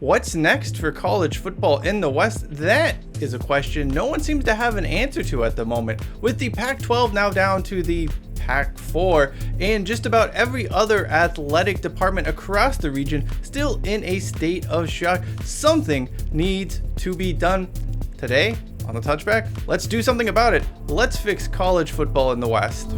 What's next for college football in the West? That is a question no one seems to have an answer to at the moment, with the Pac-12 now down to the Pac-4 and just about every other athletic department across the region still in a state of shock. Something needs to be done. Today on the Touchback, let's do something about it. Let's fix college football in the West.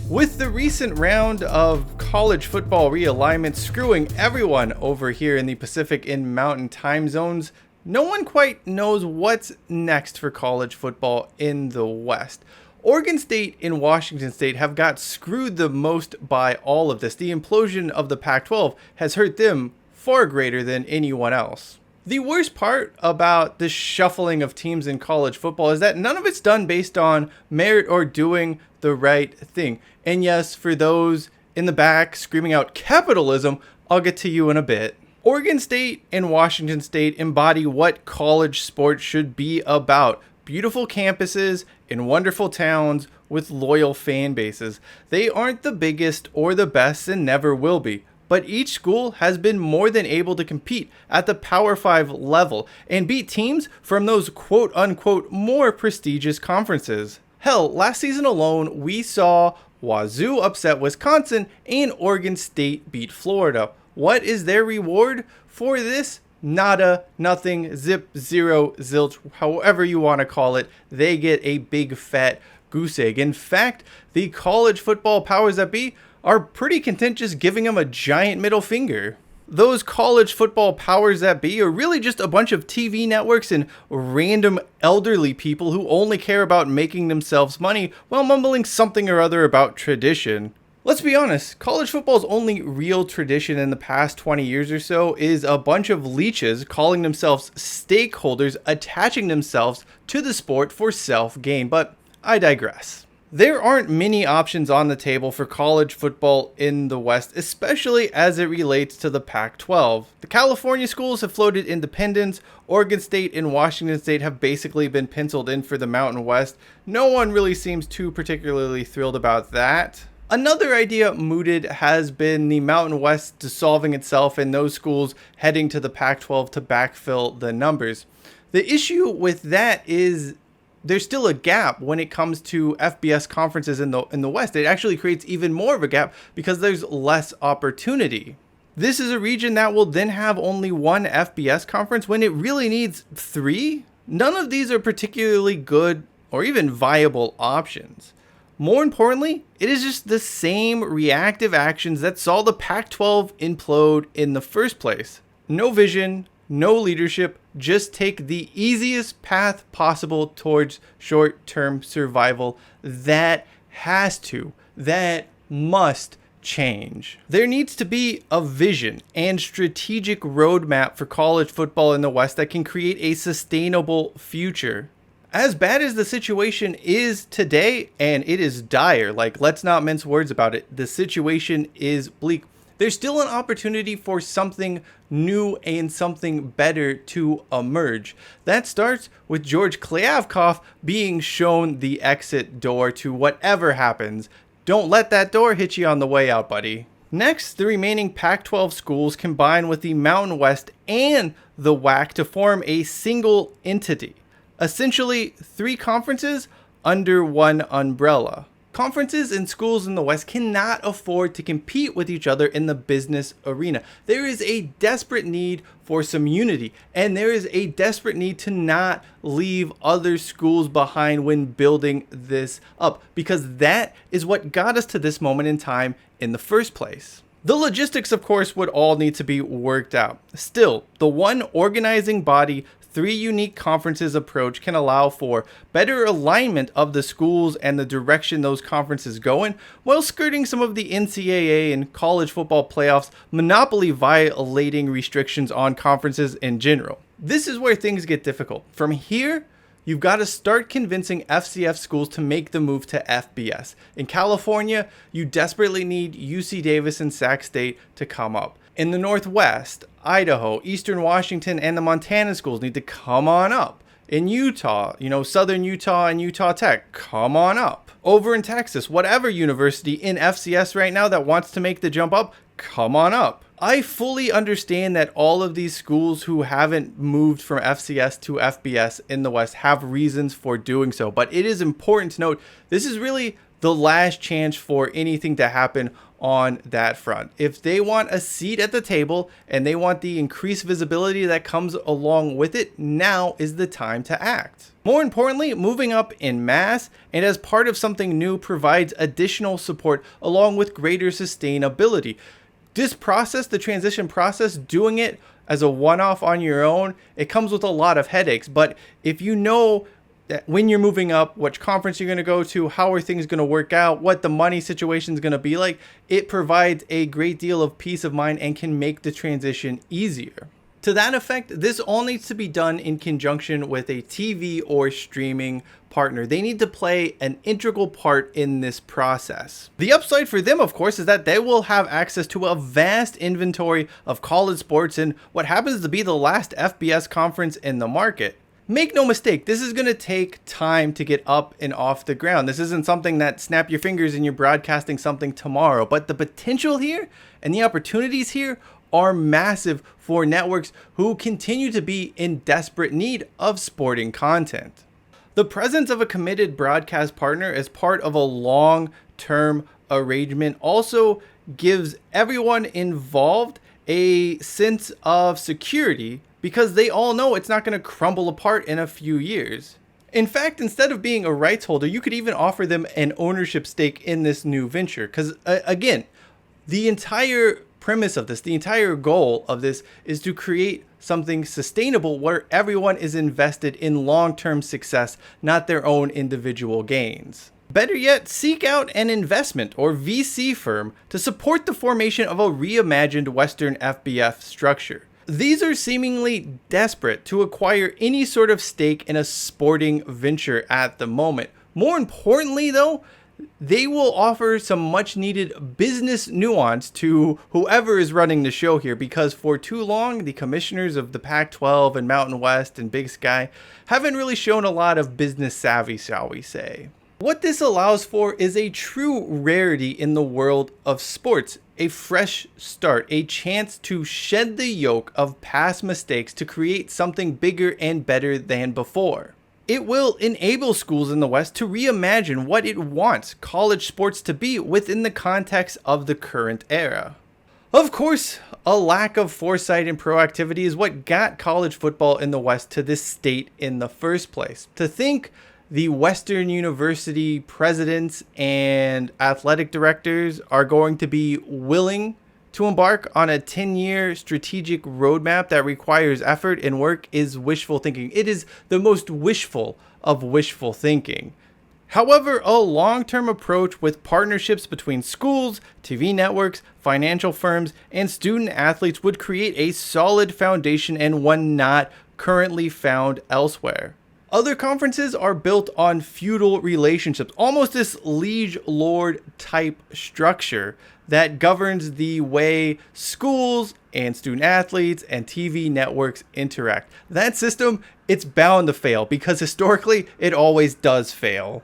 With the recent round of college football realignment screwing everyone over here in the Pacific and Mountain time zones, no one quite knows what's next for college football in the West. Oregon State and Washington State have got screwed the most by all of this. The implosion of the Pac-12 has hurt them far greater than anyone else. The worst part about this shuffling of teams in college football is that none of it's done based on merit or doing the right thing. And yes, for those in the back screaming out capitalism, I'll get to you in a bit. Oregon State and Washington State embody what college sports should be about. Beautiful campuses in wonderful towns with loyal fan bases. They aren't the biggest or the best and never will be. But each school has been more than able to compete at the Power 5 level and beat teams from those quote-unquote more prestigious conferences. Hell, last season alone, we saw Wazoo upset Wisconsin and Oregon State beat Florida. What is their reward for this? Nada, nothing, zip, zero, zilch, however you want to call it. They get a big fat goose egg. In fact, the college football powers that be are pretty content just giving them a giant middle finger. Those college football powers that be are really just a bunch of TV networks and random elderly people who only care about making themselves money while mumbling something or other about tradition. Let's be honest, college football's only real tradition in the past 20 years or so is a bunch of leeches calling themselves stakeholders attaching themselves to the sport for self-gain, but I digress. There aren't many options on the table for college football in the West, especially as it relates to the Pac-12. The California schools have floated independents. Oregon State and Washington State have basically been penciled in for the Mountain West. No one really seems too particularly thrilled about that. Another idea mooted has been the Mountain West dissolving itself and those schools heading to the Pac-12 to backfill the numbers. The issue with that is there's still a gap when it comes to FBS conferences in the West. It actually creates even more of a gap because there's less opportunity. This is a region that will then have only one FBS conference when it really needs three. None of these are particularly good or even viable options. More importantly, it is just the same reactive actions that saw the Pac-12 implode in the first place. No vision, no leadership, just take the easiest path possible towards short-term survival. That must change. There needs to be a vision and strategic roadmap for college football in the West that can create a sustainable future. As bad as the situation is today, and it is dire, let's not mince words about it, the situation is bleak. There's still an opportunity for something new and something better to emerge. That starts with George Kliavkoff being shown the exit door to whatever happens. Don't let that door hit you on the way out, buddy. Next, the remaining Pac-12 schools combine with the Mountain West and the WAC to form a single entity. Essentially, three conferences under one umbrella. Conferences and schools in the West cannot afford to compete with each other in the business arena. There is a desperate need for some unity, and there is a desperate need to not leave other schools behind when building this up, because that is what got us to this moment in time in the first place. The logistics, of course, would all need to be worked out. Still, the one organizing body, three unique conferences approach can allow for better alignment of the schools and the direction those conferences go in, while skirting some of the NCAA and college football playoffs monopoly violating restrictions on conferences in general. This is where things get difficult. From here, you've got to start convincing FCS schools to make the move to FBS. In California, you desperately need UC Davis and Sac State to come up. In the Northwest, Idaho, Eastern Washington, and the Montana schools need to come on up. In Utah, Southern Utah and Utah Tech, come on up. over in Texas, whatever university in FCS right now that wants to make the jump up, come on up. I fully understand that all of these schools who haven't moved from FCS to FBS in the West have reasons for doing so, but it is important to note this is really the last chance for anything to happen on that front. If they want a seat at the table and they want the increased visibility that comes along with it, now is the time to act. More importantly, moving up in mass and as part of something new provides additional support along with greater sustainability. This process, the transition process, doing it as a one-off on your own, it comes with a lot of headaches. But if you know that when you're moving up, which conference you're going to go to, how are things going to work out, what the money situation is going to be like, it provides a great deal of peace of mind and can make the transition easier. To that effect, this all needs to be done in conjunction with a TV or streaming partner. They need to play an integral part in this process. The upside for them, of course, is that they will have access to a vast inventory of college sports in what happens to be the last FBS conference in the market. Make no mistake, this is going to take time to get up and off the ground. This isn't something that snap your fingers and you're broadcasting something tomorrow, but the potential here and the opportunities here are massive for networks who continue to be in desperate need of sporting content. The presence of a committed broadcast partner as part of a long-term arrangement also gives everyone involved a sense of security because they all know it's not going to crumble apart in a few years. In fact, instead of being a rights holder, you could even offer them an ownership stake in this new venture. Because again, the entire premise of this, the entire goal of this is to create something sustainable where everyone is invested in long-term success, not their own individual gains. Better yet, seek out an investment or VC firm to support the formation of a reimagined Western FBS structure. These are seemingly desperate to acquire any sort of stake in a sporting venture at the moment. More importantly, though, they will offer some much needed business nuance to whoever is running the show here, because for too long, the commissioners of the Pac-12 and Mountain West and Big Sky haven't really shown a lot of business savvy, shall we say. What this allows for is a true rarity in the world of sports, a fresh start, a chance to shed the yoke of past mistakes to create something bigger and better than before. It will enable schools in the West to reimagine what it wants college sports to be within the context of the current era. Of course, a lack of foresight and proactivity is what got college football in the West to this state in the first place. To think the Western University presidents and athletic directors are going to be willing to embark on a 10-year strategic roadmap that requires effort and work is wishful thinking. It is the most wishful of wishful thinking. However, a long-term approach with partnerships between schools, TV networks, financial firms, and student athletes would create a solid foundation and one not currently found elsewhere. Other conferences are built on feudal relationships, almost this liege lord type structure that governs the way schools and student athletes and TV networks interact. That system, it's bound to fail because historically it always does fail.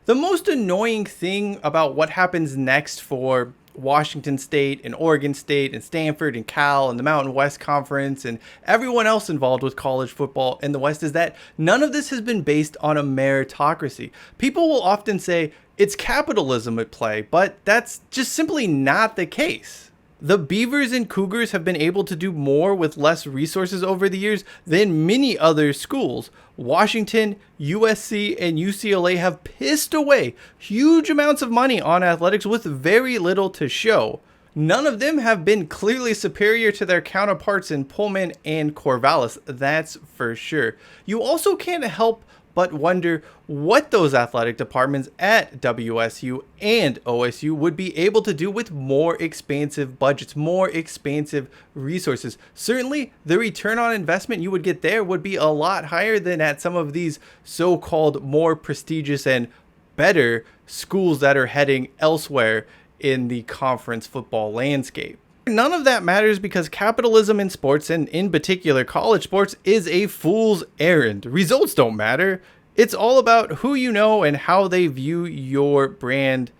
The most annoying thing about what happens next for Washington State and Oregon State and Stanford and Cal and the Mountain West Conference and everyone else involved with college football in the West is that none of this has been based on a meritocracy. People will often say it's capitalism at play, but that's just simply not the case. The Beavers and Cougars have been able to do more with less resources over the years than many other schools. Washington, USC, and UCLA have pissed away huge amounts of money on athletics with very little to show. None of them have been clearly superior to their counterparts in Pullman and Corvallis, that's for sure. You also can't help but wonder what those athletic departments at WSU and OSU would be able to do with more expansive budgets, more expansive resources. Certainly, the return on investment you would get there would be a lot higher than at some of these so-called more prestigious and better schools that are heading elsewhere in the conference football landscape. None of that matters because capitalism in sports, and in particular college sports, is a fool's errand. Results don't matter. It's all about who you know and how they view your brand.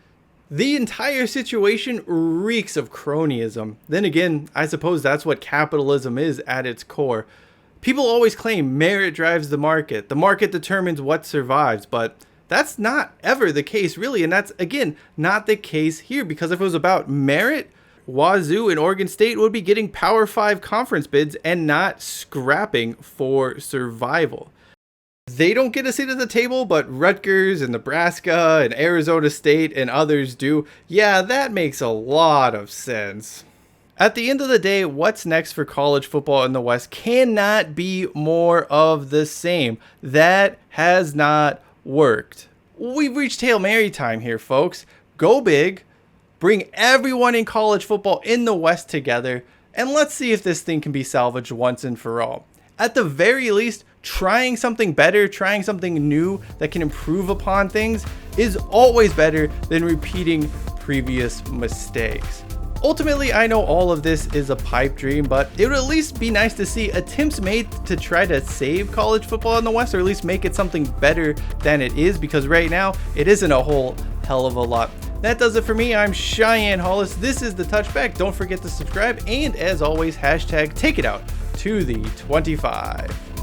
The entire situation reeks of cronyism. Then again, I suppose that's what capitalism is at its core. People always claim merit drives the market determines what survives, but that's not ever the case really, and that's again not the case here, because if it was about merit, Wazoo and Oregon State would be getting Power 5 conference bids and not scrapping for survival. They don't get a seat at the table, but Rutgers and Nebraska and Arizona State and others do. Yeah, that makes a lot of sense. At the end of the day, what's next for college football in the West cannot be more of the same. That has not worked. We've reached Hail Mary time here, folks. Go big, bring everyone in college football in the West together, and let's see if this thing can be salvaged once and for all. At the very least, trying something better, trying something new that can improve upon things is always better than repeating previous mistakes. Ultimately, I know all of this is a pipe dream, but it would at least be nice to see attempts made to try to save college football in the West, or at least make it something better than it is, because right now it isn't a whole hell of a lot. That does it for me. I'm Cheyenne Hollis. This is the Touchback. Don't forget to subscribe, and as always, hashtag take it out to the 25.